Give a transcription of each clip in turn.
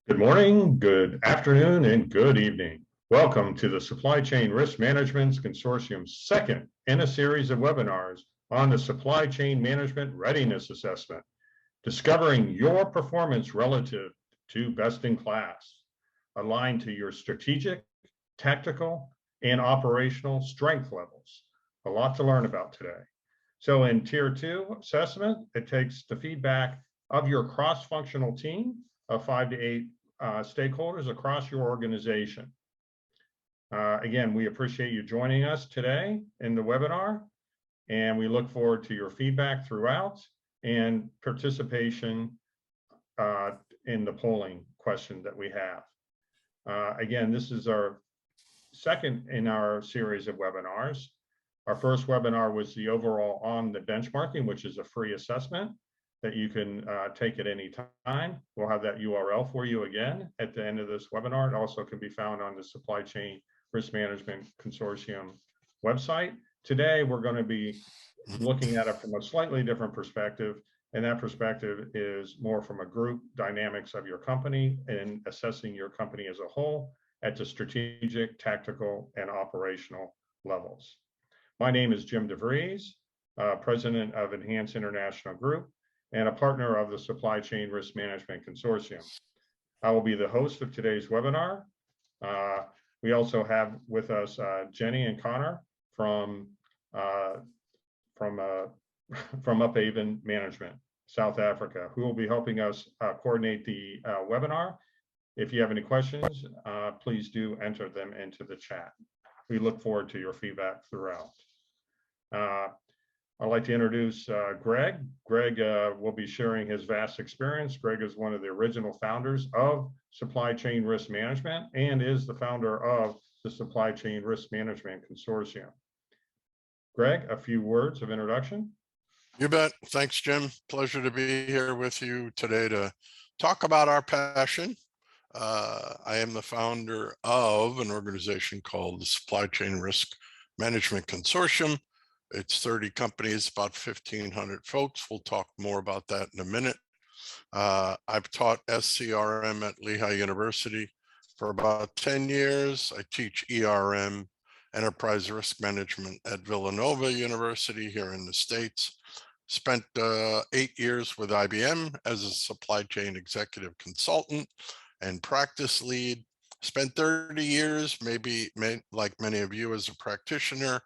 Good morning, good afternoon, and good evening. Welcome to the Supply Chain Risk Management Consortium's second in a series of webinars on the Supply Chain Management Readiness Assessment, discovering your performance relative to best in class, aligned to your strategic, tactical, and operational strength levels. A lot to learn about today. So in Tier 2 assessment, it takes the feedback of your cross-functional team of 5 to 8 stakeholders across your organization. Again, we appreciate you joining us today in the webinar, and we look forward to your feedback throughout and participation in the polling question that we have. Again, this is our second in our series of webinars. Our first webinar was the overall on the benchmarking, which is a free assessment that you can take at any time. We'll have that URL for you again at the end of this webinar. It also can be found on the Supply Chain Risk Management Consortium website. Today, we're going to be looking at it from a slightly different perspective, and that perspective is more from a group dynamics of your company and assessing your company as a whole at the strategic, tactical, and operational levels. My name is Jim DeVries, President of Enhance International Group, and a partner of the Supply Chain Risk Management Consortium. I will be the host of today's webinar. We also have with us Jenny and Connor from Uphaven Management, South Africa, who will be helping us coordinate the webinar. If you have any questions, please do enter them into the chat. We look forward to your feedback throughout. I'd like to introduce Greg. Greg will be sharing his vast experience. Greg is one of the original founders of Supply Chain Risk Management and is the founder of the Supply Chain Risk Management Consortium. Greg, a few words of introduction. You bet. Thanks, Jim. Pleasure to be here with you today to talk about our passion. I am the founder of an organization called the Supply Chain Risk Management Consortium. It's 30 companies, about 1,500 folks. We'll talk more about that in a minute. I've taught SCRM at Lehigh University for about 10 years. I teach ERM, Enterprise Risk Management, at Villanova University here in the States. Spent 8 years with IBM as a supply chain executive consultant and practice lead. Spent 30 years, like many of you, as a practitioner,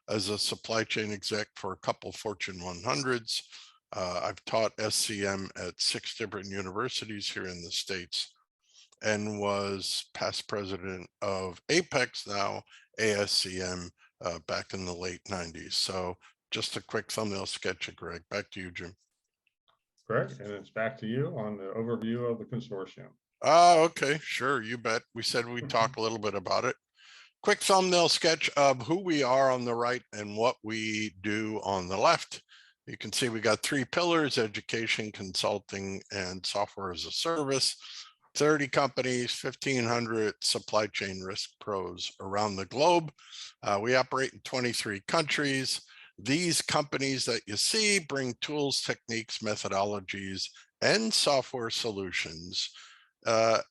as a supply chain exec for a couple Fortune 100s. I've taught SCM at 6 different universities here in the States and was past president of Apex, now ASCM, back in the late 90s. So just a quick thumbnail sketch of Greg. Back to you, Jim. Greg, and it's back to you on the overview of the consortium. Okay, sure, you bet. We said we'd talk a little bit about it. Quick thumbnail sketch of who we are on the right and what we do on the left. You can see we got 3 pillars: education, consulting, and software as a service. 30 companies, 1,500 supply chain risk pros around the globe. We operate in 23 countries. These companies that you see bring tools, techniques, methodologies, and software solutions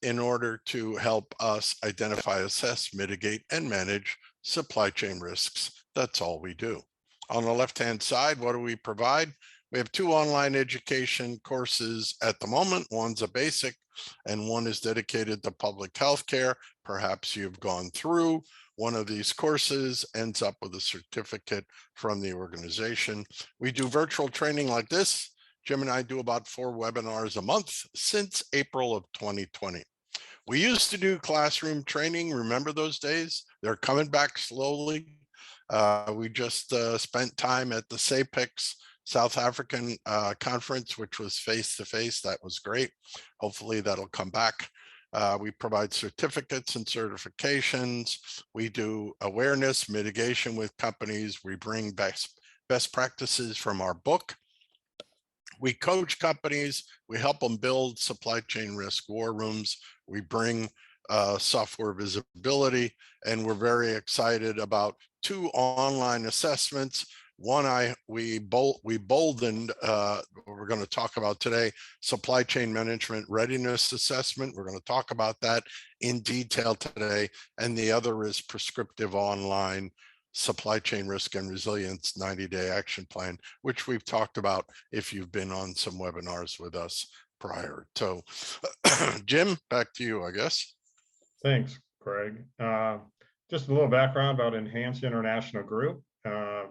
in order to help us identify, assess, mitigate, and manage supply chain risks. That's all we do. On the left-hand side, what do we provide? We have 2 online education courses at the moment. One's a basic and one is dedicated to public health care. Perhaps you've gone through one of these courses, ends up with a certificate from the organization. We do virtual training like this. Jim and I do about 4 webinars a month since April of 2020. We used to do classroom training. Remember those days? They're coming back slowly. We just spent time at the SAPEX South African conference, which was face-to-face. That was great. Hopefully that'll come back. We provide certificates and certifications. We do awareness mitigation with companies. We bring best practices from our book. We coach companies. We help them build supply chain risk war rooms. We bring software visibility, and we're very excited about 2 online assessments. One, we boldened, we're going to talk about today, supply chain management readiness assessment. We're going to talk about that in detail today. And the other is prescriptive online supply chain risk and resilience 90-day action plan, which we've talked about if you've been on some webinars with us prior. So Jim, back to you, I guess. Thanks, Craig. Just a little background about Enhance International Group.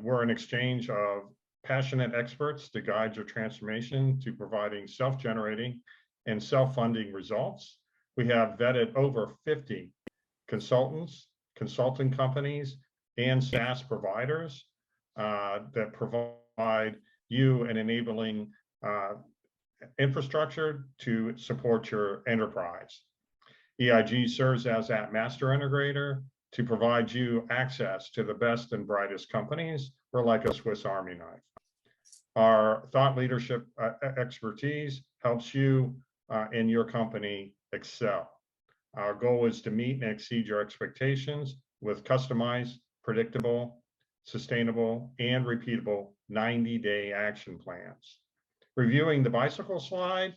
We're an exchange of passionate experts to guide your transformation to providing self-generating and self-funding results. We have vetted over 50 consultants, consulting companies, and SaaS providers that provide you an enabling infrastructure to support your enterprise. EIG serves as that master integrator to provide you access to the best and brightest companies. We're like a Swiss Army knife. Our thought leadership expertise helps you and your company excel. Our goal is to meet and exceed your expectations with customized, predictable, sustainable, and repeatable 90-day action plans. Reviewing the bicycle slide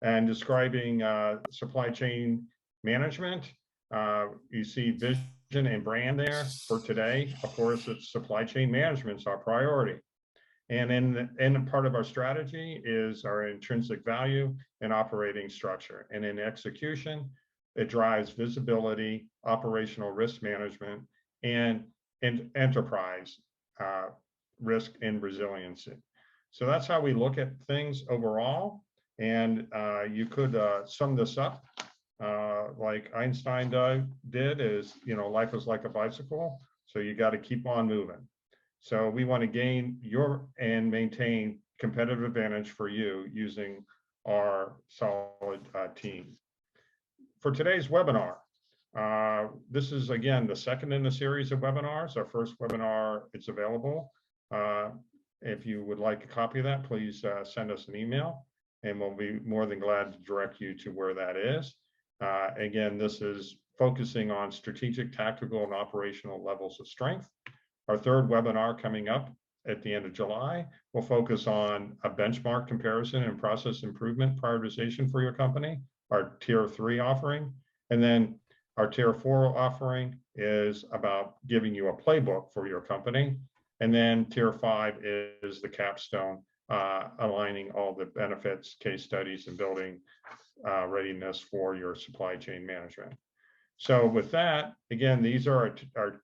and describing supply chain management, you see vision and brand there for today. Of course, it's supply chain management's our priority. And in part of our strategy is our intrinsic value and operating structure. And in execution, it drives visibility, operational risk management, and enterprise risk and resiliency. So that's how we look at things overall. And you could sum this up like Einstein did is, life is like a bicycle. So you got to keep on moving. So we want to gain and maintain competitive advantage for you using our solid team. For today's webinar, this is, again, the second in a series of webinars. Our first webinar is available. If you would like a copy of that, please send us an email, and we'll be more than glad to direct you to where that is. Again, this is focusing on strategic, tactical, and operational levels of strength. Our third webinar coming up at the end of July will focus on a benchmark comparison and process improvement prioritization for your company, our Tier 3 offering. And then our Tier 4 offering is about giving you a playbook for your company. And then Tier 5 is the capstone, aligning all the benefits, case studies, and building readiness for your supply chain management. So with that, again, these are our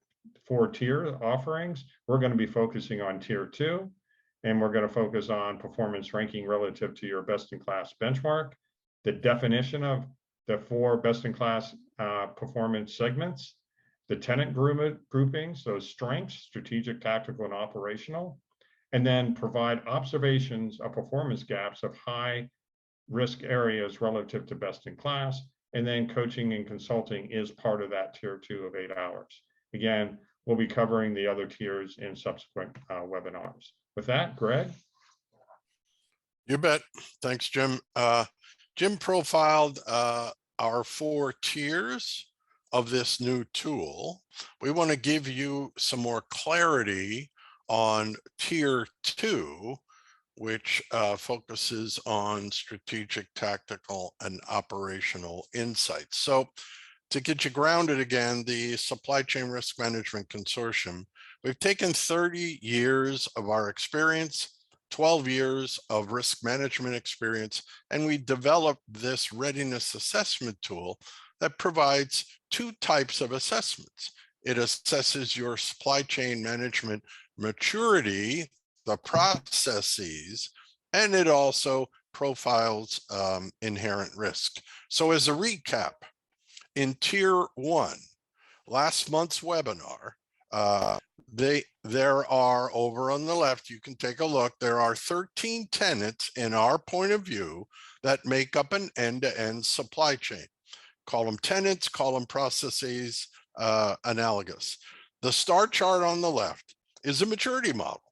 4 tier offerings. We're going to be focusing on Tier 2, and we're going to focus on performance ranking relative to your best-in-class benchmark, the definition of the 4 best-in-class performance segments, the tenant groupings, those strengths, strategic, tactical, and operational, and then provide observations of performance gaps of high risk areas relative to best in class. And then coaching and consulting is part of that Tier 2 of 8 hours. Again, we'll be covering the other tiers in subsequent webinars. With that, Greg? You bet. Thanks, Jim. Jim profiled our 4 tiers of this new tool. We want to give you some more clarity on Tier 2, which focuses on strategic, tactical, and operational insights. So to get you grounded again, the Supply Chain Risk Management Consortium, we've taken 30 years of our experience, 12 years of risk management experience, and we developed this readiness assessment tool that provides 2 types of assessments. It assesses your supply chain management maturity, the processes, and it also profiles inherent risk. So as a recap, in Tier 1, last month's webinar, there are, over on the left, you can take a look, there are 13 tenets in our point of view that make up an end-to-end supply chain. Call them tenets, call them processes, analogous. The star chart on the left is a maturity model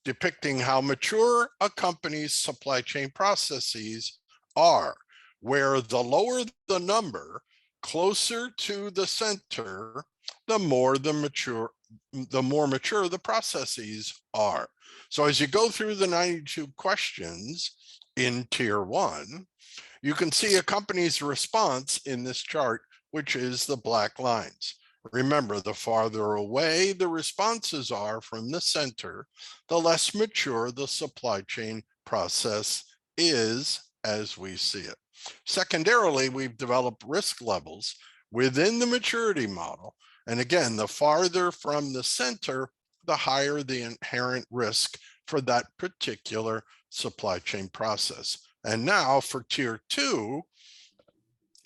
depicting how mature a company's supply chain processes are, where the lower the number, closer to the center, the more mature the more mature the processes are. So as you go through the 92 questions in tier 1, you can see a company's response in this chart, which is the black lines. Remember, the farther away the responses are from the center, the less mature the supply chain process is as we see it. Secondarily, we've developed risk levels within the maturity model. And again, the farther from the center, the higher the inherent risk for that particular supply chain process. And now for tier 2,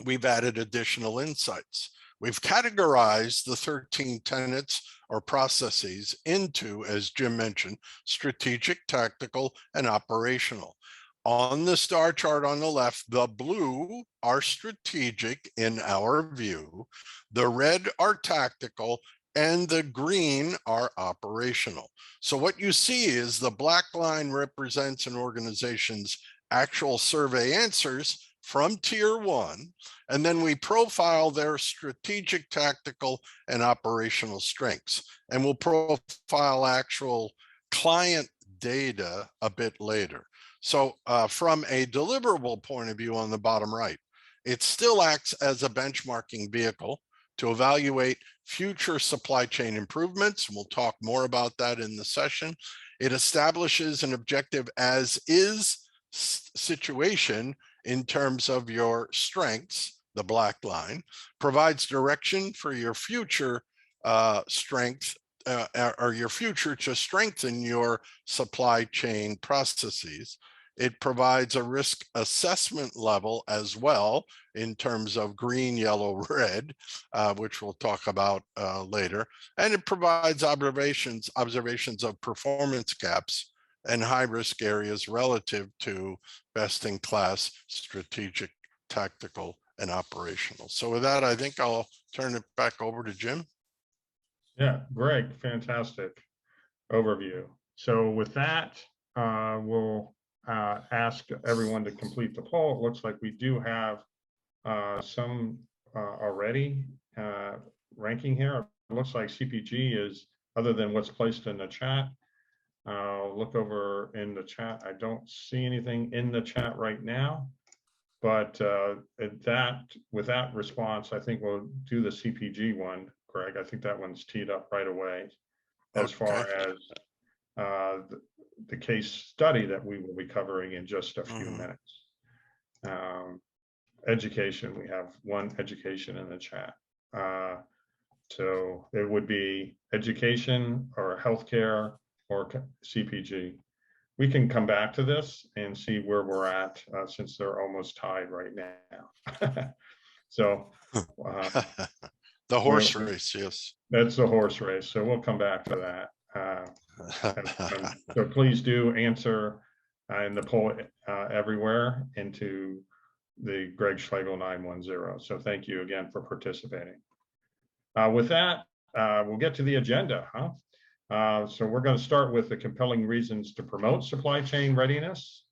we've added additional insights. We've categorized the 13 tenets or processes into, as Jim mentioned, strategic, tactical, and operational. On the star chart on the left, the blue are strategic in our view, the red are tactical, and the green are operational. So what you see is the black line represents an organization's actual survey answers from tier 1, and then we profile their strategic, tactical, and operational strengths. And we'll profile actual client data a bit later. So from a deliverable point of view on the bottom right, it still acts as a benchmarking vehicle to evaluate future supply chain improvements. We'll talk more about that in the session. It establishes an objective as is situation in terms of your strengths, the black line, provides direction for your future strength or your future to strengthen your supply chain processes. It provides a risk assessment level as well in terms of green, yellow, red, which we'll talk about later. And it provides observations of performance gaps and high-risk areas relative to best-in-class strategic, tactical, and operational. So with that, I think I'll turn it back over to Jim. Yeah, Greg, fantastic overview. So with that, we'll ask everyone to complete the poll. It looks like we do have some already ranking here. It looks like CPG is, other than what's placed in the chat. Look over in the chat. I don't see anything in the chat right now, but with that response, I think we'll do the CPG one, Greg. I think that one's teed up right away. As far as the case study that we will be covering in just a few minutes. Education, we have one education in the chat. So it would be education or healthcare or CPG. We can come back to this and see where we're at since they're almost tied right now. So the horse race, yes. That's the horse race. So we'll come back to that. So please do answer in the poll everywhere into the Greg Schlegel 910. So thank you again for participating. With that, we'll get to the agenda. So we're going to start with the compelling reasons to promote supply chain readiness.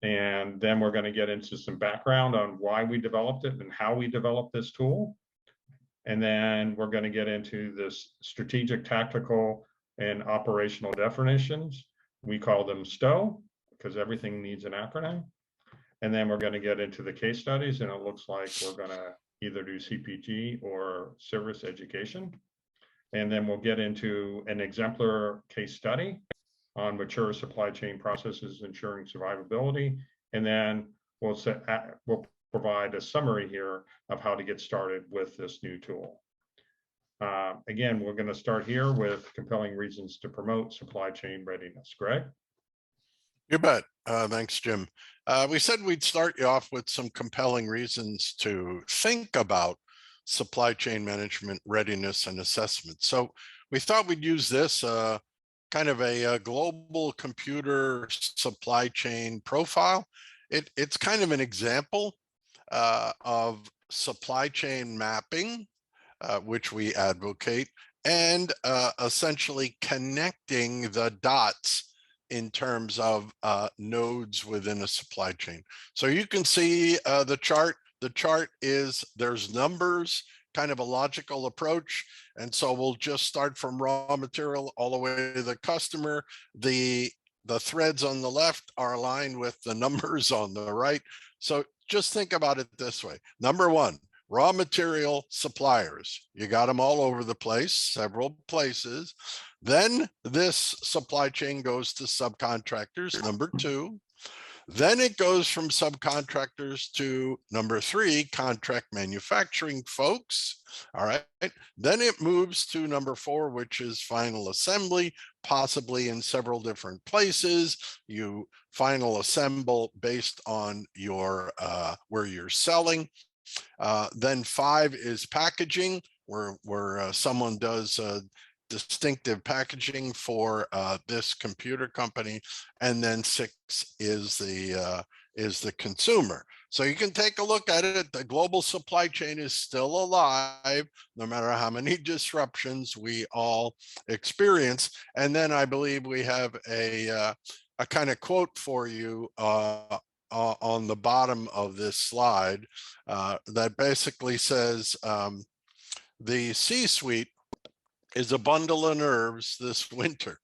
And then we're going to get into some background on why we developed it and how we developed this tool. And then we're going to get into this strategic, tactical, and operational definitions. We call them STO because everything needs an acronym. And then we're going to get into the case studies, and it looks like we're going to either do CPG or service education. And then we'll get into an exemplar case study on mature supply chain processes ensuring survivability. And then we'll provide a summary here of how to get started with this new tool. Again, we're going to start here with compelling reasons to promote supply chain readiness. Greg? You bet. Thanks, Jim. We said we'd start you off with some compelling reasons to think about supply chain management readiness and assessment. So we thought we'd use this kind of a global computer supply chain profile. It's kind of an example of supply chain mapping, which we advocate, and essentially connecting the dots in terms of nodes within a supply chain. So you can see the chart. The chart is, there's numbers kind of a logical approach. And so we'll just start from raw material all the way to the customer. The threads on the left are aligned with the numbers on the right. So just think about it this way. Number one, raw material suppliers. You got them all over the place, several places. Then this supply chain goes to subcontractors, number two. Then it goes from subcontractors to number three, contract manufacturing folks. All right. Then it moves to number four, which is final assembly, possibly in several different places. You final assemble based on your where you're selling. Then five is packaging, where someone does distinctive packaging for this computer company, and then six is the consumer. So you can take a look at it. The global supply chain is still alive, no matter how many disruptions we all experience. And then I believe we have a kind of quote for you on the bottom of this slide that basically says the C-suite is a bundle of nerves this winter.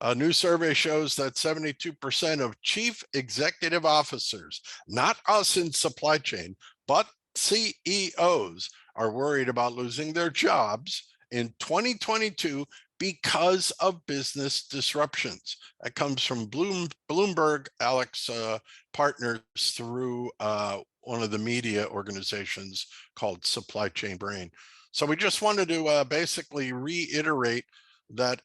A new survey shows that 72% of chief executive officers, not us in supply chain, but CEOs, are worried about losing their jobs in 2022 because of business disruptions. That comes from Bloomberg, Alex partners through one of the media organizations called Supply Chain Brain. So we just wanted to basically reiterate that,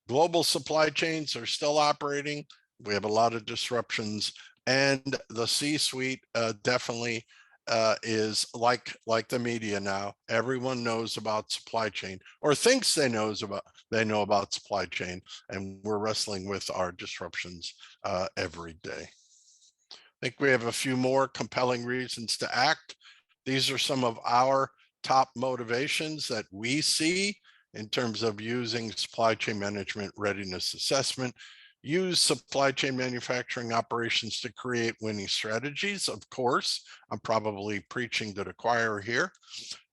global supply chains are still operating. We have a lot of disruptions, and the C-suite definitely is like the media now. Everyone knows about supply chain, or thinks they know about supply chain, and we're wrestling with our disruptions every day. I think we have a few more compelling reasons to act. These are some of our top motivations that we see in terms of using supply chain management readiness assessment. Use supply chain manufacturing operations to create winning strategies. Of course, I'm probably preaching to the choir here.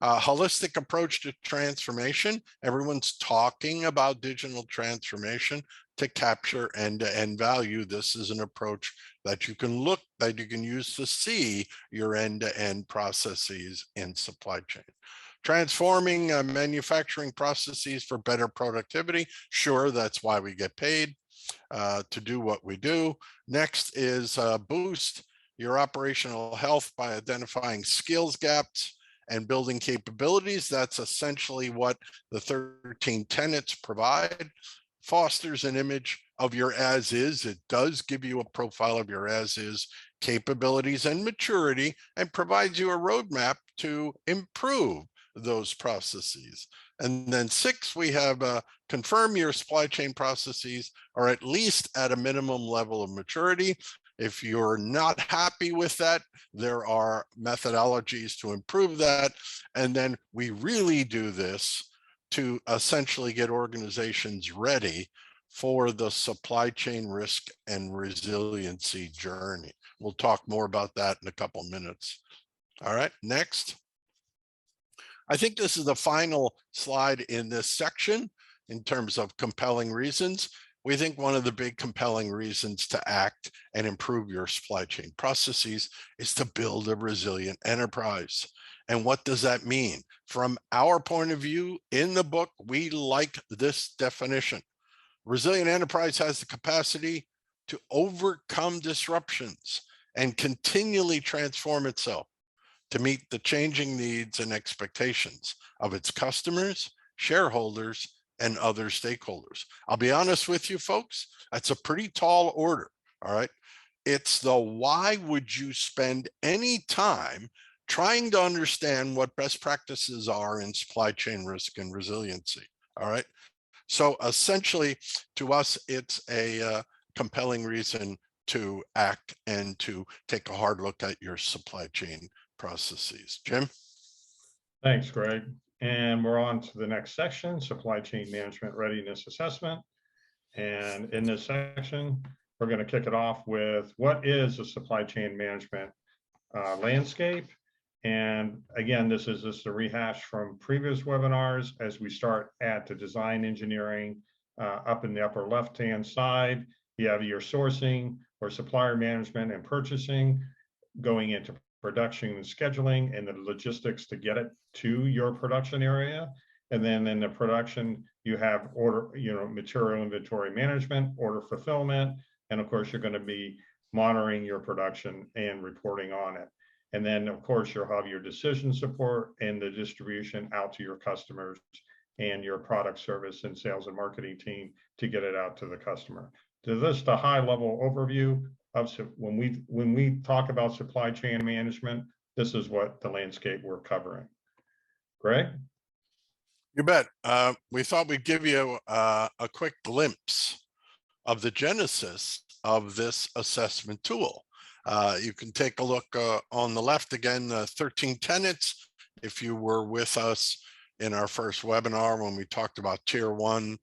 Holistic approach to transformation. Everyone's talking about digital transformation to capture end-to-end value. This is an approach that you can use to see your end-to-end processes in supply chain. Transforming manufacturing processes for better productivity. Sure, that's why we get paid to do what we do. Next is boost your operational health by identifying skills gaps and building capabilities. That's essentially what the 13 tenets provide. Fosters an image of your as is. It does give you a profile of your as is capabilities and maturity, and provides you a roadmap to improve those processes. And then 6, we have confirm your supply chain processes are at least at a minimum level of maturity. If you're not happy with that, there are methodologies to improve that. And then we really do this to essentially get organizations ready for the supply chain risk and resiliency journey. We'll talk more about that in a couple minutes. All right, next. I think this is the final slide in this section in terms of compelling reasons. We think one of the big compelling reasons to act and improve your supply chain processes is to build a resilient enterprise. And what does that mean? From our point of view in the book, we like this definition. Resilient enterprise has the capacity to overcome disruptions and continually transform itself to meet the changing needs and expectations of its customers, shareholders, and other stakeholders. I'll be honest with you folks, that's a pretty tall order, all right? It's the why would you spend any time trying to understand what best practices are in supply chain risk and resiliency, all right? So essentially, to us, it's a compelling reason to act and to take a hard look at your supply chain processes. Jim? Thanks, Greg. And we're on to the next section, supply chain management readiness assessment. And in this section, we're going to kick it off with what is a supply chain management landscape And again, this is just a rehash from previous webinars as we start at the design engineering up in the upper left-hand side. You have your sourcing or supplier management and purchasing, going into production and scheduling and the logistics to get it to your production area. And then in the production, you have order, material inventory management, order fulfillment, and of course, you're going to be monitoring your production and reporting on it. And then, of course, you'll have your decision support and the distribution out to your customers and your product service and sales and marketing team to get it out to the customer. So this is the high level overview of when we talk about supply chain management, this is what the landscape we're covering. Greg? You bet. We thought we'd give you a quick glimpse of the genesis of this assessment tool. You can take a look on the left again, 13 tenets. If you were with us in our first webinar when we talked about tier 1,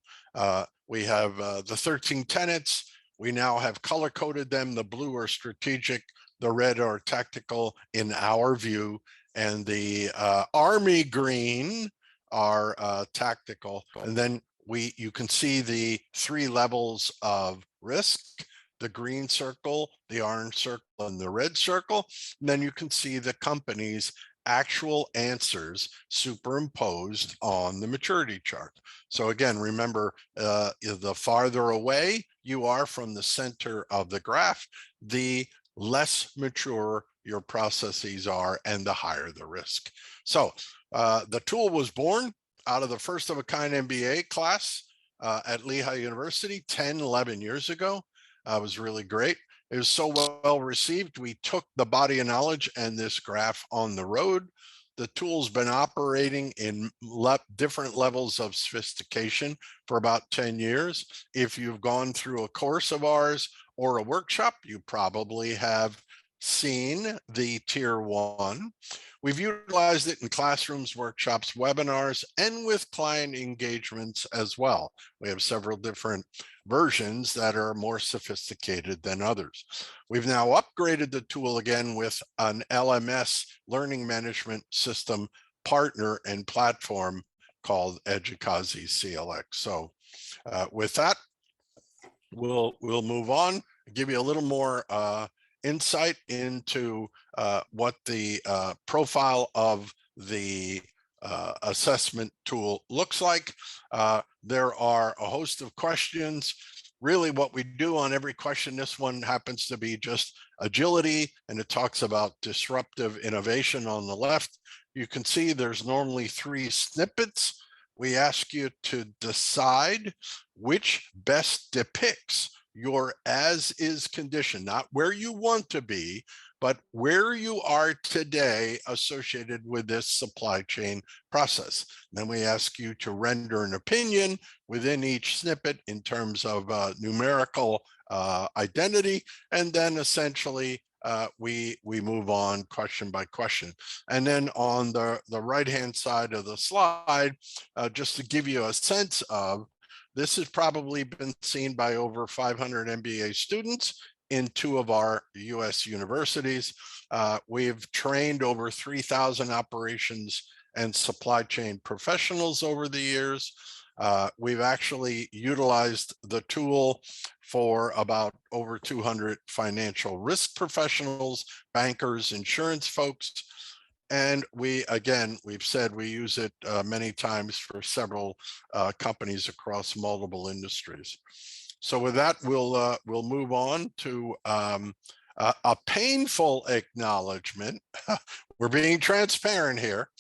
we have the 13 tenets. We now have color coded them. The blue are strategic, the red are tactical in our view, and the army green are tactical. And then you can see the 3 levels of risk: the green circle, the orange circle, and the red circle. And then you can see the company's actual answers superimposed on the maturity chart. So again, remember, the farther away you are from the center of the graph, the less mature your processes are and the higher the risk. So the tool was born out of the first of a kind MBA class at Lehigh University 11 years ago. It was really great. It was so well received, we took the body of knowledge and this graph on the road. The tool's been operating in different levels of sophistication for about 10 years. If you've gone through a course of ours or a workshop, you probably have seen the tier 1. We've utilized it in classrooms, workshops, webinars, and with client engagements as well. We have several different versions that are more sophisticated than others. We've now upgraded the tool again with an LMS, learning management system partner and platform called Educazi CLX. So with that, we'll move on, give you a little more insight into what the profile of the assessment tool looks like. There are a host of questions. Really what we do on every question, this one happens to be just agility, and it talks about disruptive innovation on the left. You can see there's normally 3 snippets. We ask you to decide which best depicts your as-is condition, not where you want to be, but where you are today associated with this supply chain process. Then we ask you to render an opinion within each snippet in terms of numerical identity, and then essentially we move on question by question. And then on the right-hand side of the slide, just to give you a sense of, this has probably been seen by over 500 MBA students in 2 of our US universities. We've trained over 3,000 operations and supply chain professionals over the years. We've actually utilized the tool for about over 200 financial risk professionals, bankers, insurance folks. And we've said we use it many times for several companies across multiple industries. So with that, we'll move on to a painful acknowledgement. We're being transparent here.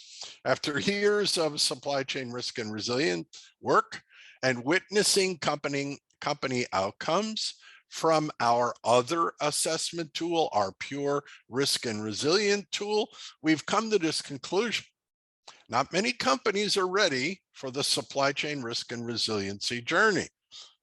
After years of supply chain risk and resilient work and witnessing company outcomes from our other assessment tool, our pure risk and resilient tool, we've come to this conclusion. Not many companies are ready for the supply chain risk and resiliency journey.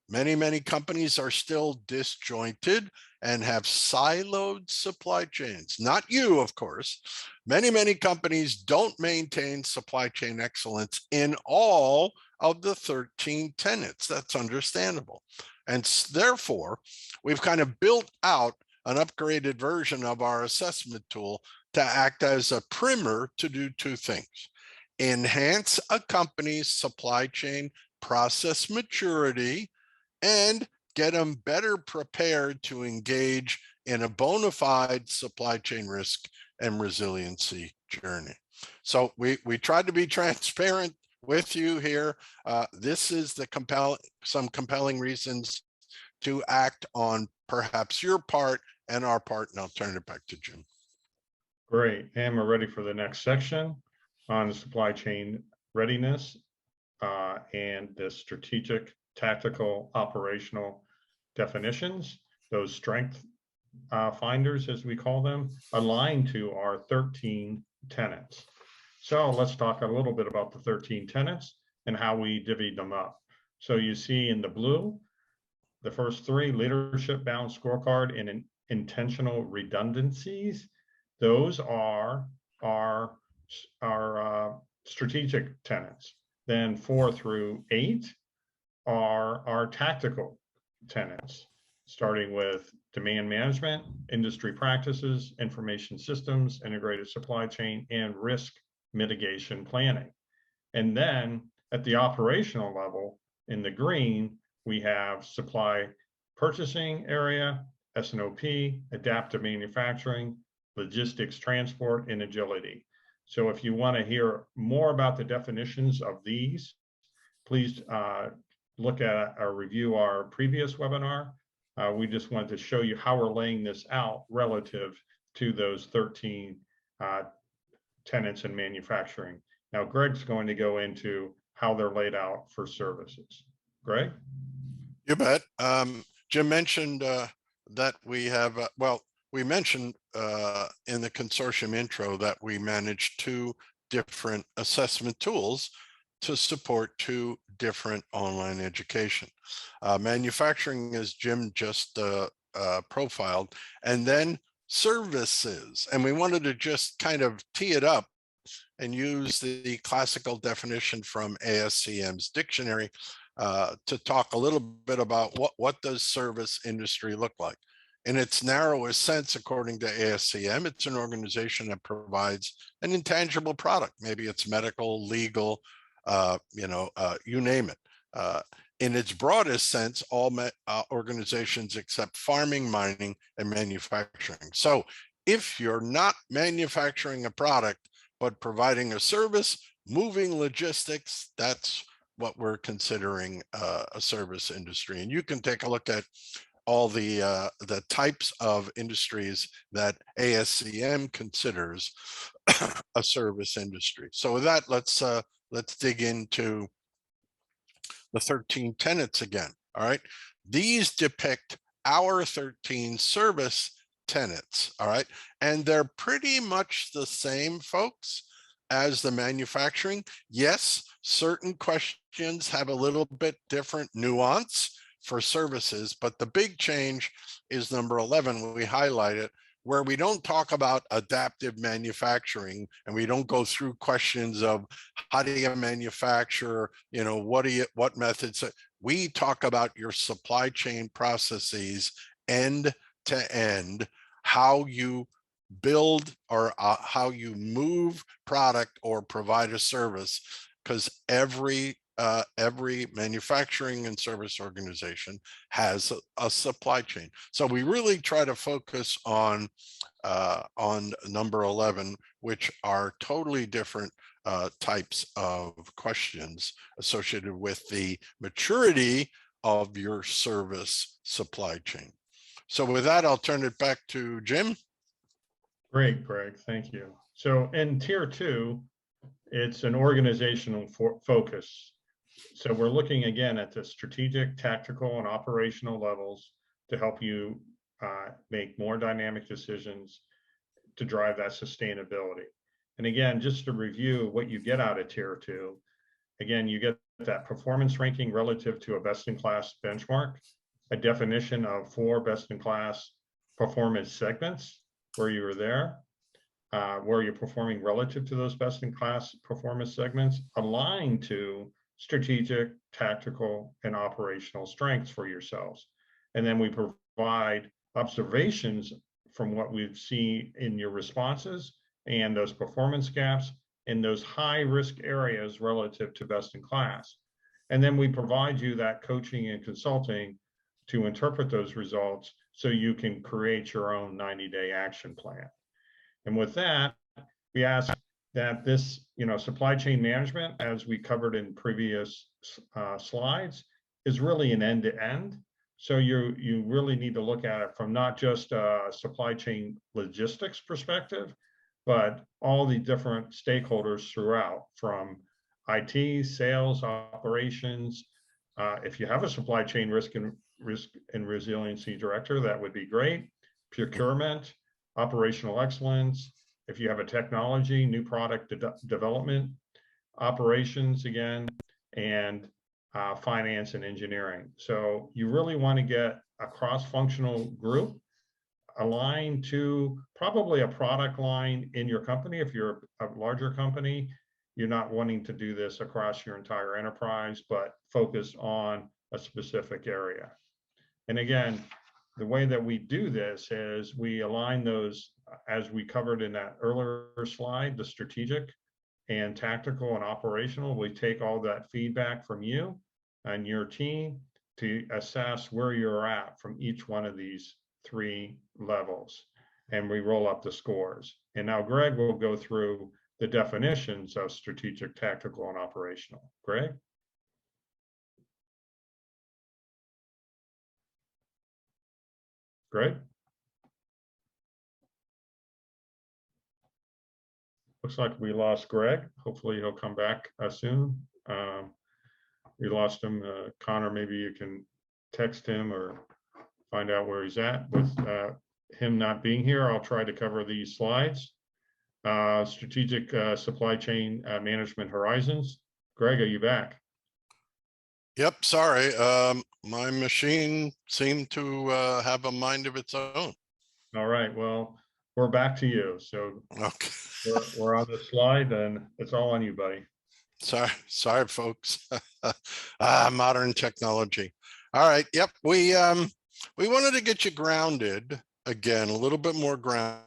Many companies are still disjointed and have siloed supply chains. Not you, of course. Many companies don't maintain supply chain excellence in all of the 13 tenets. That's understandable. And therefore, we've kind of built out an upgraded version of our assessment tool to act as a primer to do two things: enhance a company's supply chain process maturity and get them better prepared to engage in a bona fide supply chain risk and resiliency journey. So we tried to be transparent with you here. This is some compelling reasons to act on perhaps your part and our part, and I'll turn it back to Jim. Great, and we're ready for the next section on supply chain readiness and the strategic, tactical, operational definitions. Those strength finders, as we call them, align to our 13 tenets. So let's talk a little bit about the 13 tenets and how we divvy them up. So you see in the blue, the first three: leadership, balance, scorecard, and intentional redundancies. Those are our strategic tenets. Then 4 through 8 are our tactical tenets, starting with demand management, industry practices, information systems, integrated supply chain, and risk mitigation planning. And then at the operational level, in the green, we have supply purchasing area, S&OP, adaptive manufacturing, logistics, transport, and agility. So if you want to hear more about the definitions of these, please look at or review our previous webinar. We just wanted to show you how we're laying this out relative to those 13 tenets in manufacturing. Now, Greg's going to go into how they're laid out for services. Greg? You bet. Jim mentioned that we have, we mentioned in the consortium intro that we manage 2 different assessment tools to support 2 different online education. Manufacturing, as Jim just profiled, and then services. And we wanted to just kind of tee it up and use the classical definition from ASCM's dictionary to talk a little bit about what does service industry look like. In its narrowest sense, according to ASCM, it's an organization that provides an intangible product. Maybe it's medical, legal, you name it. In its broadest sense, all organizations except farming, mining, and manufacturing. So if you're not manufacturing a product, but providing a service, moving logistics, that's what we're considering a service industry. And you can take a look at all the types of industries that ASCM considers a service industry. So with that, let's dig into the 13 tenets again. All right, these depict our 13 service tenets. All right, and they're pretty much the same, folks, as the manufacturing. Yes, certain questions have a little bit different nuance for services, but the big change is number 11. We highlight it, where we don't talk about adaptive manufacturing, and we don't go through questions of how do you manufacture, what methods. We talk about your supply chain processes end to end, how you build or how you move product or provide a service, because every manufacturing and service organization has a supply chain. So we really try to focus on number 11, which are totally different types of questions associated with the maturity of your service supply chain. So with that, I'll turn it back to Jim. Great, Greg, thank you. So in tier 2, it's an organizational focus. So we're looking again at the strategic, tactical, and operational levels to help you make more dynamic decisions to drive that sustainability. And again, just to review what you get out of tier 2, again, you get that performance ranking relative to a best-in-class benchmark, a definition of 4 best-in-class performance segments where you were there, where you're performing relative to those best-in-class performance segments, aligned to strategic, tactical, and operational strengths for yourselves. And then we provide observations from what we've seen in your responses and those performance gaps in those high risk areas relative to best in class. And then we provide you that coaching and consulting to interpret those results so you can create your own 90-day action plan. And with that, we ask that this, supply chain management, as we covered in previous slides, is really an end-to-end. So you really need to look at it from not just a supply chain logistics perspective, but all the different stakeholders throughout, from IT, sales, operations. If you have a supply chain risk and resiliency director, that would be great. Procurement, operational excellence. If you have a technology, new product development, operations again, and finance and engineering. So you really want to get a cross-functional group aligned to probably a product line in your company. If you're a larger company, you're not wanting to do this across your entire enterprise, but focus on a specific area. And again, the way that we do this is we align those, as we covered in that earlier slide, the strategic and tactical and operational. We take all that feedback from you and your team to assess where you're at from each one of these 3 levels, and we roll up the scores. And now Greg will go through the definitions of strategic, tactical, and operational. Greg? Greg? Looks like we lost Greg. Hopefully he'll come back soon. We lost him. Connor, maybe you can text him or find out where he's at. With him not being here, I'll try to cover these slides. Strategic supply chain management horizons. Greg, are you back? Yep, sorry. My machine seemed to have a mind of its own. All right, well, we're back to you. So okay. we're on the slide, and it's all on you, buddy. Sorry, folks. Modern technology. All right. Yep. We wanted to get you grounded again, a little bit more grounded.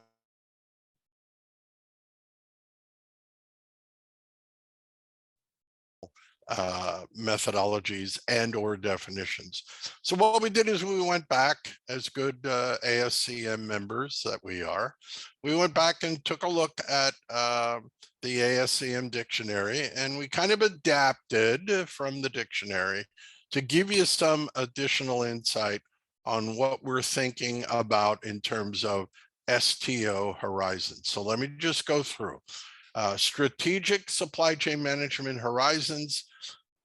Methodologies and or definitions. So what we did is we went back, as good ASCM members that we are, we went back and took a look at the ASCM dictionary, and we kind of adapted from the dictionary to give you some additional insight on what we're thinking about in terms of STO horizons. So let me just go through. Strategic supply chain management horizons.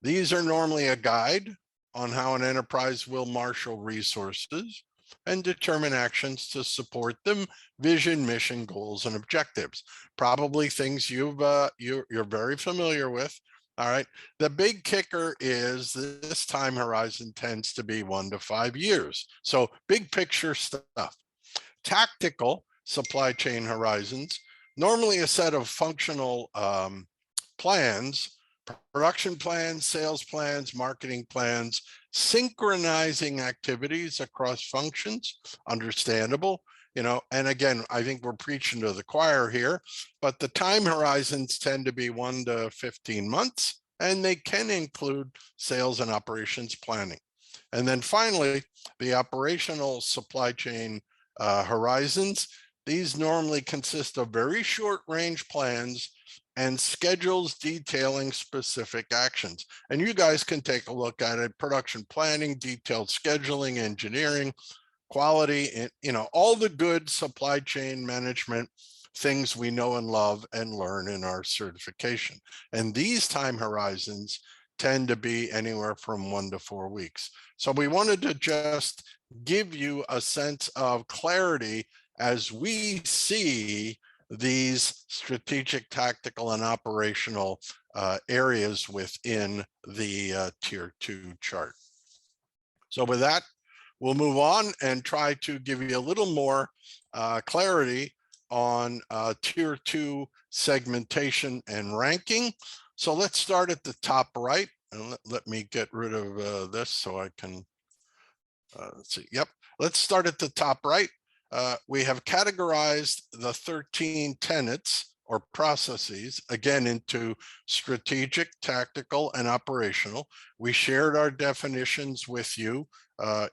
These are normally a guide on how an enterprise will marshal resources and determine actions to support them, vision, mission, goals, and objectives. Probably things you're very familiar with. All right. The big kicker is this time horizon tends to be 1 to 5 years. So big picture stuff. Tactical supply chain horizons. Normally a set of functional plans, production plans, sales plans, marketing plans, synchronizing activities across functions, understandable, and again, I think we're preaching to the choir here, but the time horizons tend to be 1 to 15 months, and they can include sales and operations planning. And then finally, the operational supply chain horizons. These normally consist of very short range plans and schedules detailing specific actions. And you guys can take a look at it: production planning, detailed scheduling, engineering, quality, and all the good supply chain management things we know and love and learn in our certification. And these time horizons tend to be anywhere from 1 to 4 weeks. So we wanted to just give you a sense of clarity as we see these strategic, tactical, and operational areas within the Tier 2 chart. So with that, we'll move on and try to give you a little more clarity on Tier 2 segmentation and ranking. So let's start at the top right, and let me get rid of this so I can, let's see. Yep, let's start at the top right. we have categorized the 13 tenets or processes, again, into strategic, tactical, and operational. We shared our definitions with you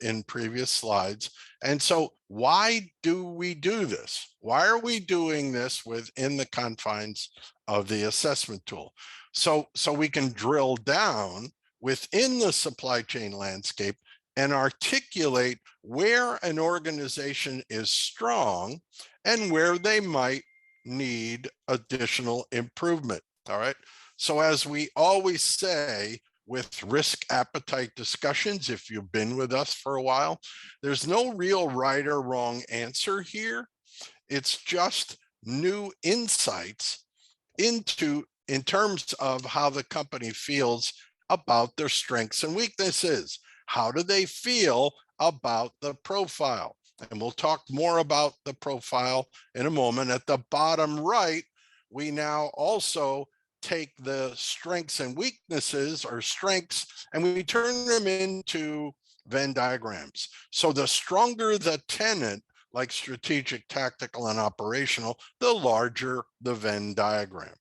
in previous slides. And so why do we do this? Why are we doing this within the confines of the assessment tool? So we can drill down within the supply chain landscape and articulate where an organization is strong and where they might need additional improvement. All right. So as we always say with risk appetite discussions, if you've been with us for a while, there's no real right or wrong answer here. It's just new insights in terms of how the company feels about their strengths and weaknesses. How do they feel about the profile? And we'll talk more about the profile in a moment. At the bottom right, we now also take the strengths and weaknesses, or strengths, and we turn them into Venn diagrams. So the stronger the tenet, like strategic, tactical, and operational, the larger the Venn diagram.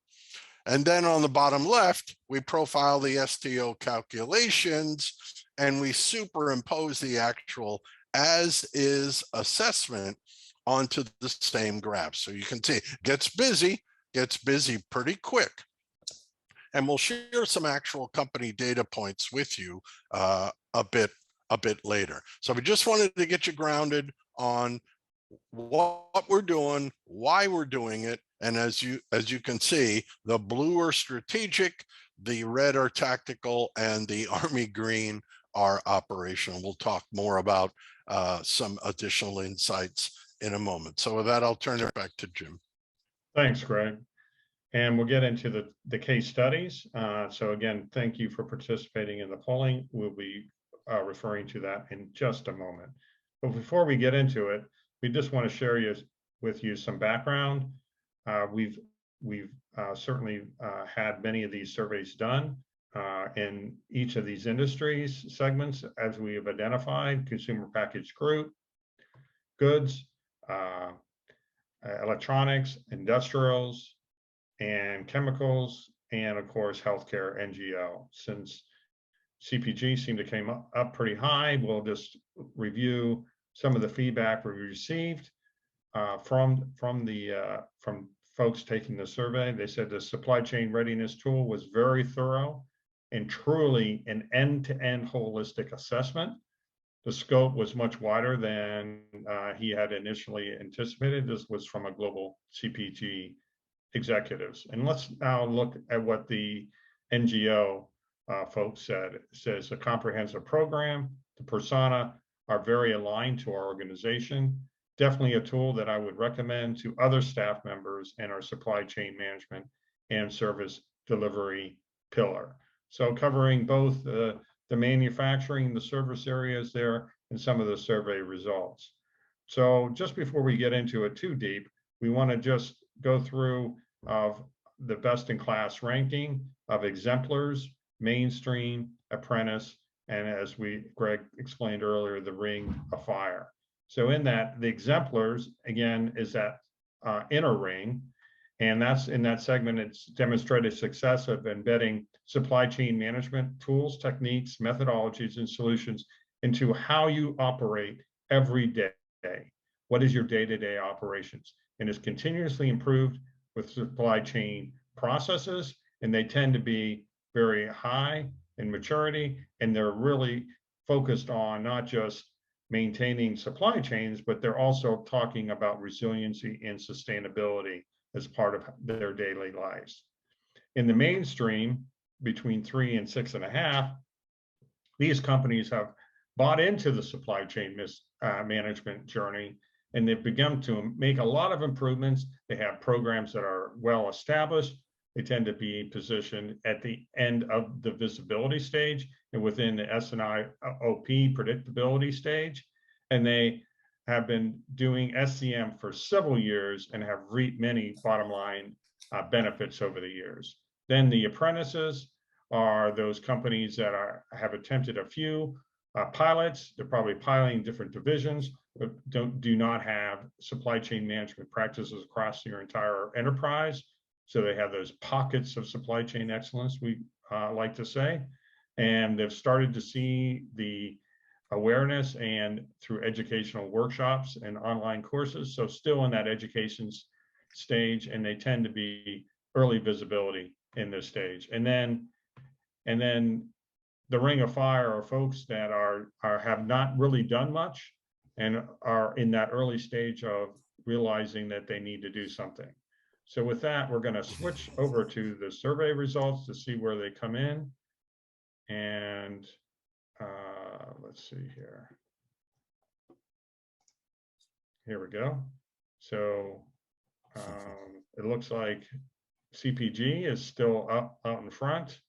And then on the bottom left, we profile the STO calculations and we superimpose the actual as is assessment onto the same graph. So you can see it gets busy pretty quick. And we'll share some actual company data points with you a bit later. So we just wanted to get you grounded on what we're doing, why we're doing it. And as you can see, the blue are strategic, the red are tactical, and the army green are operational. We'll talk more about some additional insights in a moment. So with that, I'll turn it back to Jim. Thanks, Greg. And we'll get into the case studies. So again, thank you for participating in the polling. We'll be referring to that in just a moment. But before we get into it, we just want to share with you some background. We've certainly had many of these surveys done in each of these industries segments, as we have identified: consumer packaged goods, electronics, industrials, and chemicals, and of course, healthcare, NGO. Since CPG seemed to came up pretty high, we'll just review some of the feedback we received from folks taking the survey. They said the supply chain readiness tool was very thorough and truly an end-to-end holistic assessment. The scope was much wider than he had initially anticipated. This was from a global CPG executives. And let's now look at what the NGO folks said. It says a comprehensive program, the persona are very aligned to our organization. Definitely a tool that I would recommend to other staff members in our supply chain management and service delivery pillar. So covering both the manufacturing, the service areas there, and some of the survey results. So just before we get into it too deep, we want to just go through the best in class ranking of exemplars, mainstream, apprentice, and as Greg explained earlier, the ring of fire. So in that, the exemplars, again, is that inner ring, and that's in that segment, it's demonstrated success of embedding supply chain management tools, techniques, methodologies, and solutions into how you operate every day. What is your day-to-day operations? And it's continuously improved with supply chain processes, and they tend to be very high in maturity, and they're really focused on not just maintaining supply chains, but they're also talking about resiliency and sustainability as part of their daily lives. In the mainstream, between 3 and 6.5, these companies have bought into the supply chain management journey, and they've begun to make a lot of improvements. They have programs that are well established. They tend to be positioned at the end of the visibility stage and within the S&IOP predictability stage. And they have been doing SCM for several years and have reaped many bottom line benefits over the years. Then the apprentices are those companies that have attempted a few pilots. They're probably piloting different divisions, but do not have supply chain management practices across your entire enterprise. So they have those pockets of supply chain excellence, we like to say, and they've started to see the awareness and through educational workshops and online courses. So still in that education stage, and they tend to be early visibility in this stage. And then the ring of fire are folks that have not really done much and are in that early stage of realizing that they need to do something. So with that, we're going to switch over to the survey results to see where they come in. And let's see here. Here we go. So it looks like CPG is still out in front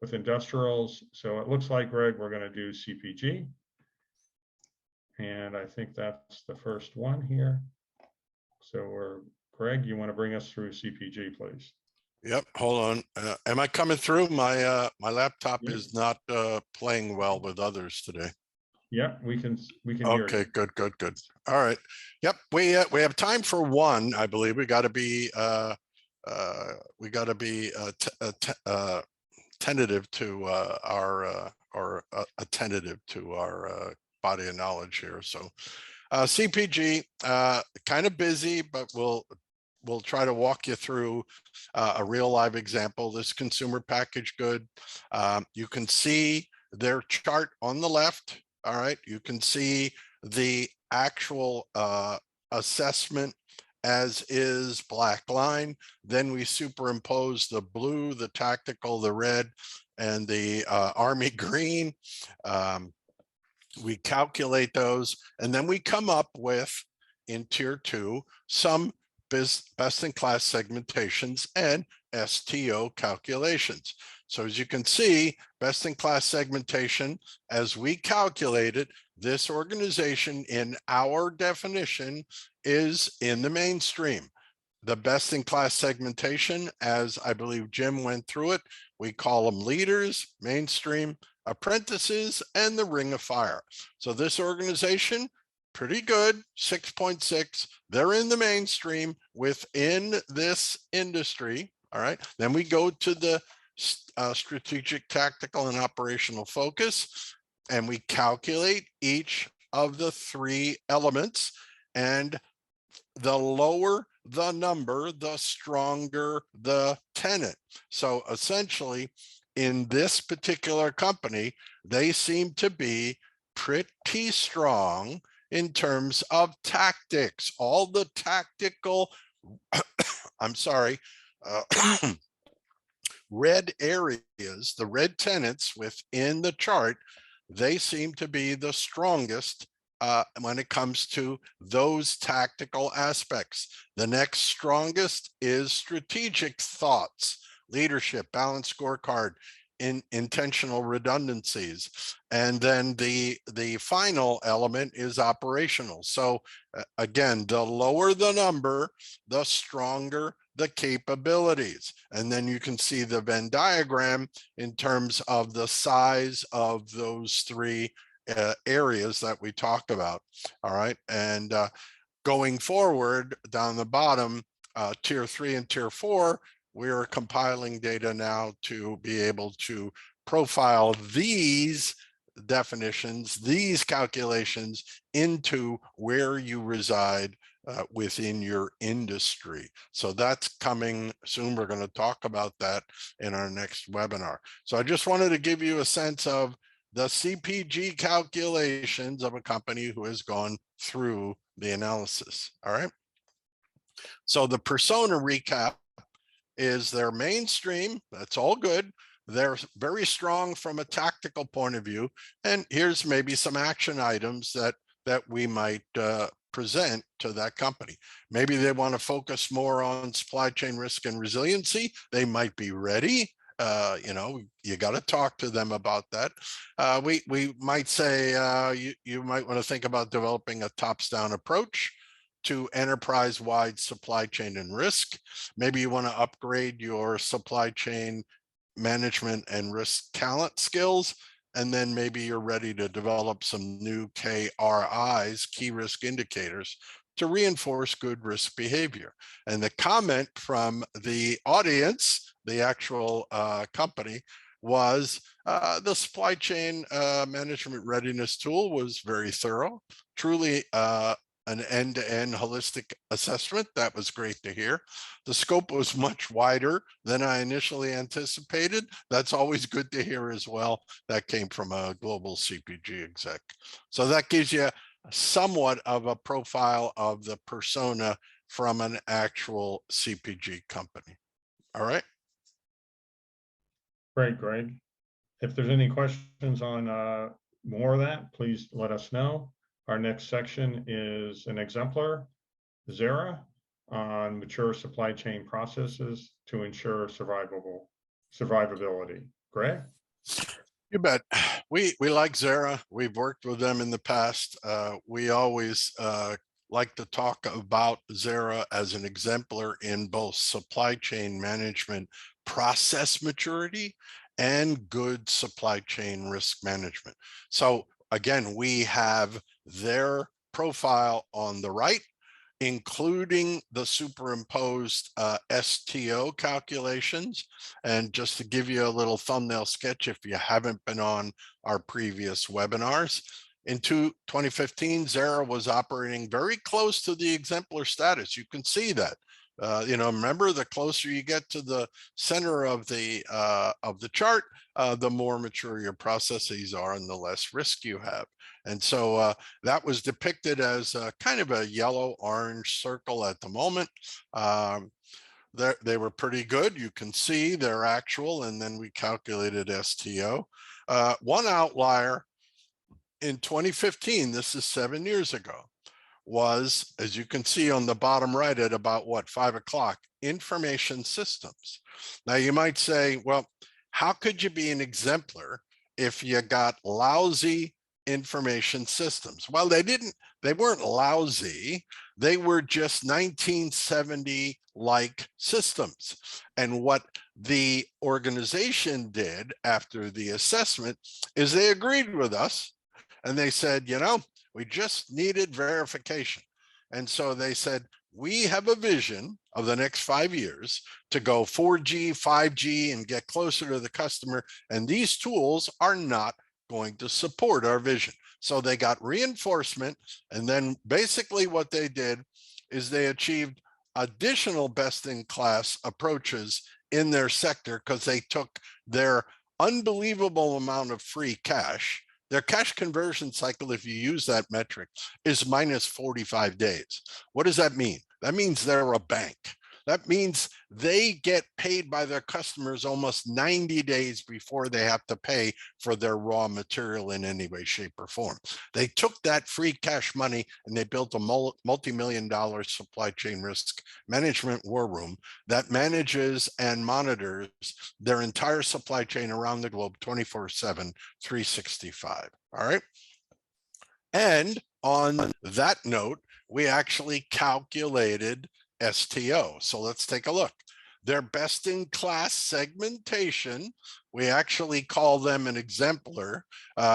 with industrials. So it looks like, Greg, we're going to do CPG. And I think that's the first one here. So Greg, you want to bring us through CPG, please? Yep, hold on. Am I coming through? My laptop is not playing well with others today. Yeah, we can hear you. Okay, good. All right. Yep, we have time for one. I believe we got to be tentative to our attentive to our body of knowledge here. So CPG kind of busy, but we'll try to walk you through a real live example. This consumer packaged good. You can see their chart on the left. All right, you can see the actual assessment as is, black line. Then we superimpose the blue, the tactical, the red, and the army green. We calculate those, and then we come up with, in tier 2, some best-in-class segmentations and STO calculations. So as you can see, best-in-class segmentation, as we calculated, this organization in our definition is in the mainstream. The best-in-class segmentation, as I believe Jim went through it, we call them leaders, mainstream, apprentices, and the ring of fire. So this organization, pretty good, 6.6. They're in the mainstream within this industry. All right. Then we go to the strategic, tactical, and operational focus, and we calculate each of the 3 elements. And the lower the number, the stronger the tenant. So essentially, in this particular company, they seem to be pretty strong in terms of tactics. All the tactical, I'm sorry, red areas, the red tenants within the chart, they seem to be the strongest when it comes to those tactical aspects. The next strongest is strategic thoughts, leadership, balanced scorecard, intentional redundancies. And then the final element is operational. So again, the lower the number, the stronger the capabilities. And then you can see the Venn diagram in terms of the size of those 3 areas that we talked about. All right. And going forward down the bottom, tier 3 and tier 4, we are compiling data now to be able to profile these definitions, these calculations into where you reside within your industry. So that's coming soon. We're going to talk about that in our next webinar. So I just wanted to give you a sense of the CPG calculations of a company who has gone through the analysis. All right. So the persona recap is their mainstream. That's all good. They're very strong from a tactical point of view. And here's maybe some action items that we might present to that company. Maybe they want to focus more on supply chain risk and resiliency. They might be ready. You got to talk to them about that. We might say you might want to think about developing a tops-down approach to enterprise-wide supply chain and risk. Maybe you want to upgrade your supply chain management and risk talent skills. and then maybe you're ready to develop some new KRIs, key risk indicators, to reinforce good risk behavior. And the comment from the audience, the actual company, was the supply chain management readiness tool was very thorough, truly an end-to-end holistic assessment. That was great to hear. The scope was much wider than I initially anticipated. That's always good to hear as well. That came from a global CPG exec. So that gives you somewhat of a profile of the persona from an actual CPG company. All right. Great, Greg. If there's any questions on more of that, please let us know. Our next section is an exemplar, ZARA, on mature supply chain processes to ensure survivability. Greg? You bet. We like ZARA. We've worked with them in the past. We always like to talk about ZARA as an exemplar in both supply chain management process maturity and good supply chain risk management. So again, we have their profile on the right, including the superimposed STO calculations. And just to give you a little thumbnail sketch, if you haven't been on our previous webinars, in 2015, ZARA was operating very close to the exemplar status. You can see that. Remember, the closer you get to the center of the chart, the more mature your processes are and the less risk you have. And so that was depicted as kind of a yellow-orange circle at the moment. They were pretty good. You can see their actual, and then we calculated STO. One outlier in 2015, this is 7 years ago, was, as you can see on the bottom right at about 5 o'clock, information systems. Now you might say, well, how could you be an exemplar if you got lousy information systems? Well, they weren't lousy. They were just 1970 like systems. And what the organization did after the assessment is they agreed with us, and they said, we just needed verification. And so they said, we have a vision of the next 5 years to go 4G, 5G, and get closer to the customer. And these tools are not going to support our vision. So they got reinforcement. And then basically what they did is they achieved additional best-in-class approaches in their sector because they took their unbelievable amount of free cash. Their cash conversion cycle, if you use that metric, is minus 45 days. What does that mean? That means they're a bank. That means they get paid by their customers almost 90 days before they have to pay for their raw material in any way, shape, or form. They took that free cash money and they built a multi-million-dollar supply chain risk management war room that manages and monitors their entire supply chain around the globe 24/7, 365. All right. And on that note, we actually calculated STO. So let's take a look. Their best-in-class segmentation, we actually call them an exemplar.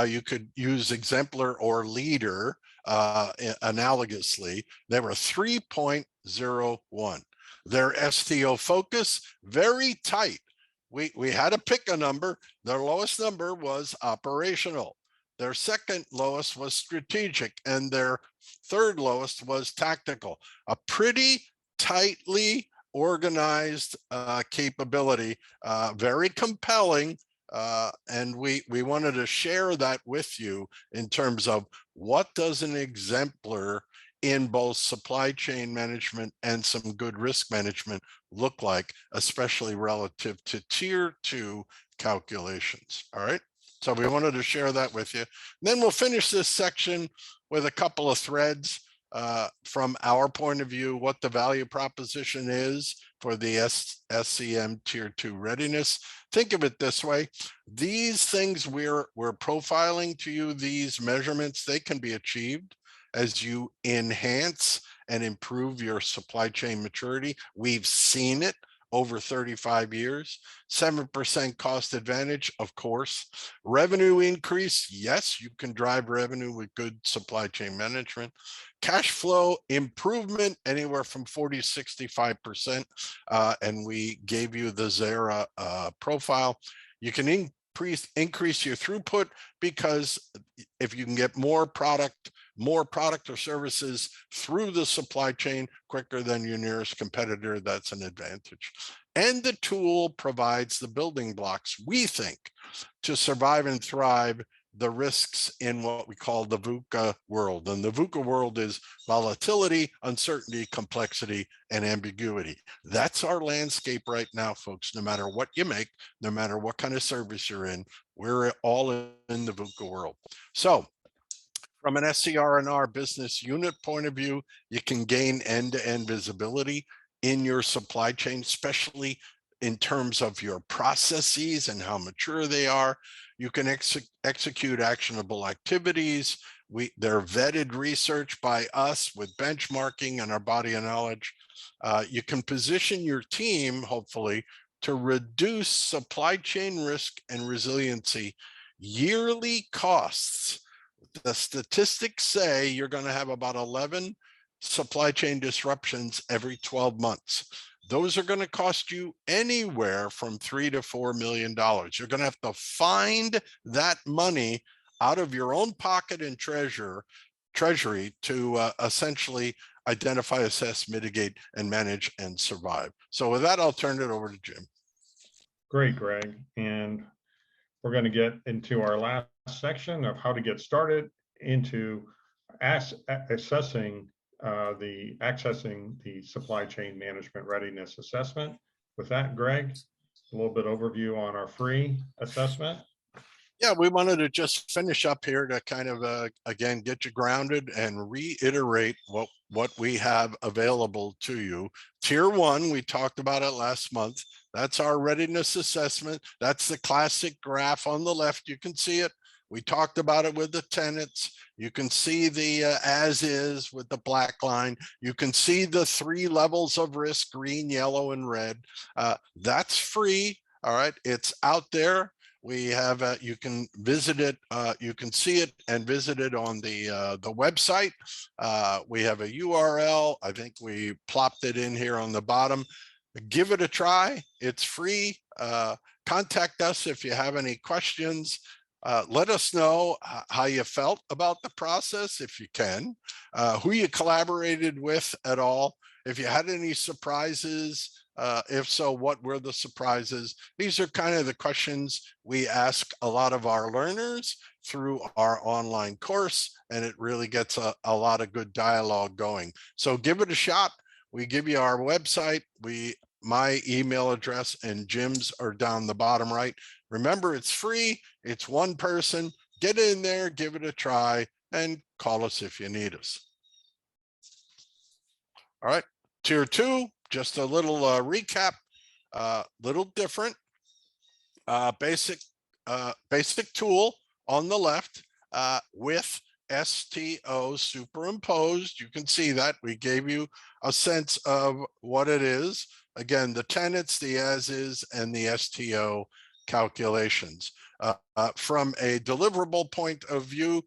You could use exemplar or leader analogously. They were 3.01. Their STO focus, very tight. We had to pick a number. Their lowest number was operational. Their second lowest was strategic, and their third lowest was tactical. A pretty tightly organized capability, very compelling. And we wanted to share that with you in terms of what does an exemplar in both supply chain management and some good risk management look like, especially relative to tier 2 calculations. All right. So we wanted to share that with you. And then we'll finish this section with a couple of threads from our point of view, what the value proposition is for the SCM Tier 2 readiness. Think of it this way. These things we're profiling to you, these measurements, they can be achieved as you enhance and improve your supply chain maturity. We've seen it over 35 years. 7% cost advantage, of course. Revenue increase, yes, you can drive revenue with good supply chain management. Cash flow improvement, anywhere from 40 to 65%. And we gave you the ZARA profile. You can increase your throughput, because if you can get more product or services through the supply chain quicker than your nearest competitor, that's an advantage. And the tool provides the building blocks, we think, to survive and thrive the risks in what we call the VUCA world. And the VUCA world is volatility, uncertainty, complexity, and ambiguity. That's our landscape right now, folks. No matter what you make, no matter what kind of service you're in, we're all in the VUCA world. So from an SCR&R business unit point of view, you can gain end-to-end visibility in your supply chain, especially in terms of your processes and how mature they are. You can execute actionable activities. They're vetted research by us with benchmarking and our body of knowledge. You can position your team, hopefully, to reduce supply chain risk and resiliency. Yearly costs, the statistics say you're going to have about 11 supply chain disruptions every 12 months. Those are going to cost you anywhere from $3 to $4 million. You're going to have to find that money out of your own pocket and treasury to essentially identify, assess, mitigate, and manage and survive. So with that, I'll turn it over to Jim. Great, Greg. And we're going to get into our last section of how to get started into accessing the supply chain management readiness assessment. With that, Greg, a little bit overview on our free assessment. Yeah, we wanted to just finish up here to kind of, again, get you grounded and reiterate what we have available to you. Tier 1, we talked about it last month. That's our readiness assessment. That's the classic graph on the left. You can see it. We talked about it with the tenants. You can see the as is with the black line. You can see the 3 levels of risk, green, yellow, and red. That's free. All right. It's out there. We have you can visit it. You can see it and visit it on the website. We have a URL. I think we plopped it in here on the bottom. Give it a try. It's free. Contact us if you have any questions. Let us know how you felt about the process, if you can, who you collaborated with at all, if you had any surprises. If so, what were the surprises? These are kind of the questions we ask a lot of our learners through our online course, and it really gets a lot of good dialogue going. So give it a shot. We give you our website. My email address and Jim's are down the bottom right. Remember, it's free. It's one person. Get in there, give it a try, and call us if you need us. All right, Tier 2. Just a little recap, little different. Basic tool on the left with STO superimposed. You can see that we gave you a sense of what it is. Again, the tenants, the as is, and the STO calculations. From a deliverable point of view,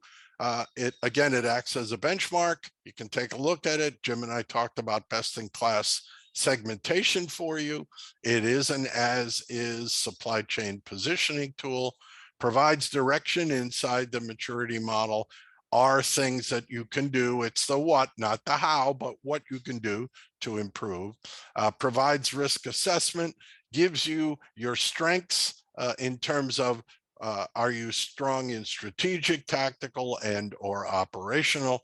it acts as a benchmark. You can take a look at it. Jim and I talked about best in class segmentation for you. It is an as is supply chain positioning tool, provides direction inside the maturity model, are things that you can do. It's the what, not the how, but what you can do to improve. Provides risk assessment, gives you your strengths in terms of are you strong in strategic, tactical, and or operational?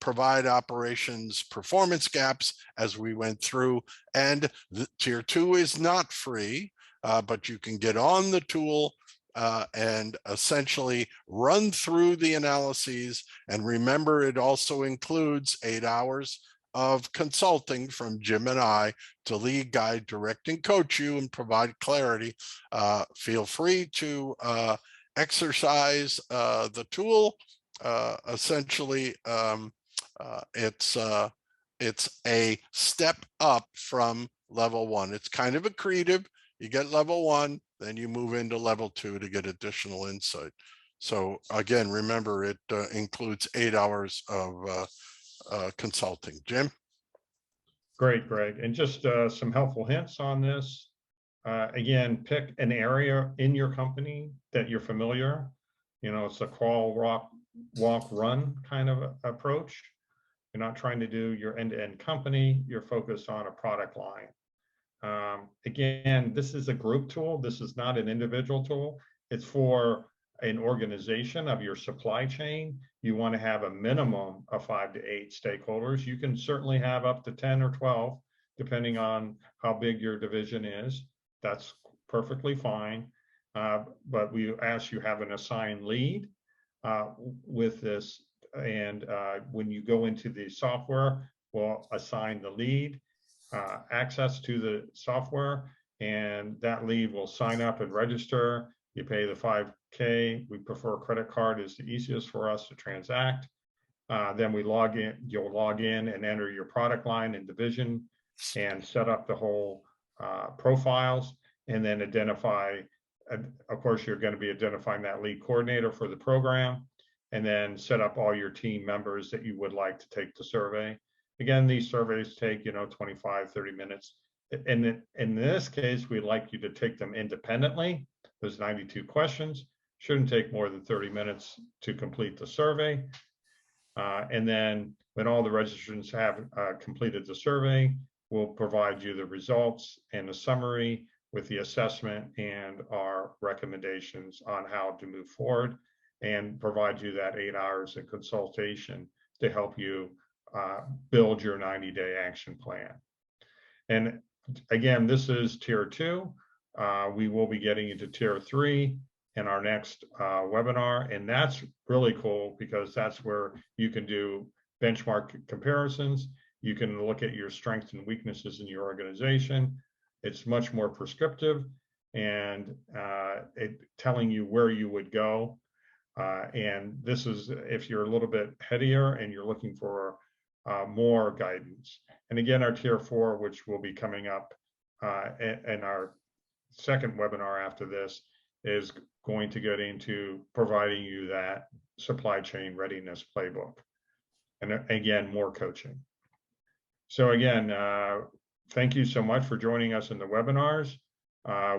Provide operations performance gaps as we went through. And the Tier 2 is not free, but you can get on the tool and essentially run through the analyses. And remember, it also includes 8 hours of consulting from Jim and I to lead, guide, direct, and coach you and provide clarity. Feel free to exercise the tool. Essentially, it's a step up from level 1. It's kind of accretive. You get level 1, then you move into level 2 to get additional insight. So again, remember, it includes 8 hours of consulting. Jim? Great, Greg. And just some helpful hints on this. Again, pick an area in your company that you're familiar. You know, it's a crawl, walk, run kind of approach. You're not trying to do your end-to-end company. You're focused on a product line. Again, this is a group tool. This is not an individual tool. It's for an organization of your supply chain. You want to have a minimum of 5 to 8 stakeholders. You can certainly have up to 10 or 12, depending on how big your division is. That's perfectly fine. But we ask you have an assigned lead with this. And when you go into the software, we'll assign the lead access to the software, and that lead will sign up and register. You pay the $5K. We prefer credit card is the easiest for us to transact. Then we log in. You'll log in and enter your product line and division, and set up the whole profiles, and then identify. Of course, you're going to be identifying that lead coordinator for the program, and then set up all your team members that you would like to take the survey. Again, these surveys take, 25, 30 minutes. And in this case, we'd like you to take them independently. There's 92 questions. Shouldn't take more than 30 minutes to complete the survey. And then when all the registrants have completed the survey, we'll provide you the results and a summary with the assessment and our recommendations on how to move forward, and provide you that 8 hours of consultation to help you build your 90-day action plan. And again, this is tier 2. We will be getting into tier 3 in our next webinar. And that's really cool because that's where you can do benchmark comparisons. You can look at your strengths and weaknesses in your organization. It's much more prescriptive and telling you where you would go. And this is if you're a little bit headier and you're looking for more guidance. And again, our tier 4, which will be coming up in our second webinar after this, is going to get into providing you that supply chain readiness playbook. And again, more coaching. So again, thank you so much for joining us in the webinars.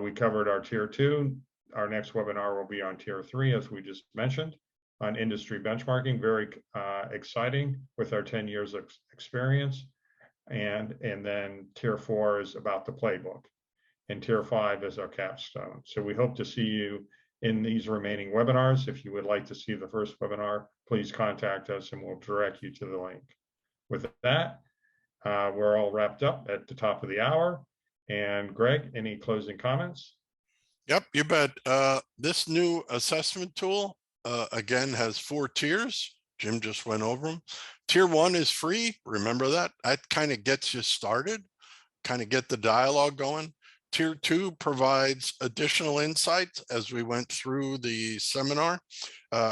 We covered our tier 2. Our next webinar will be on tier 3, as we just mentioned, on industry benchmarking. Very exciting with our 10 years of experience. And then tier 4 is about the playbook. And tier 5 is our capstone. So we hope to see you in these remaining webinars. If you would like to see the first webinar, please contact us and we'll direct you to the link. With that, we're all wrapped up at the top of the hour. And Greg, any closing comments? Yep, you bet. This new assessment tool, again, has 4 tiers. Jim just went over them. Tier 1 is free. Remember that. That kind of gets you started, kind of get the dialogue going. Tier 2 provides additional insights, as we went through the seminar,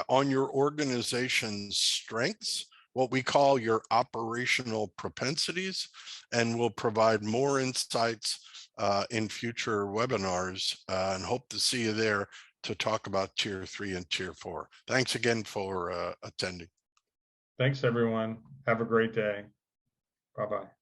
on your organization's strengths, what we call your operational propensities, and will provide more insights in future webinars, and hope to see you there to talk about tier 3 and tier 4. Thanks again for attending. Thanks, everyone. Have a great day. Bye-bye.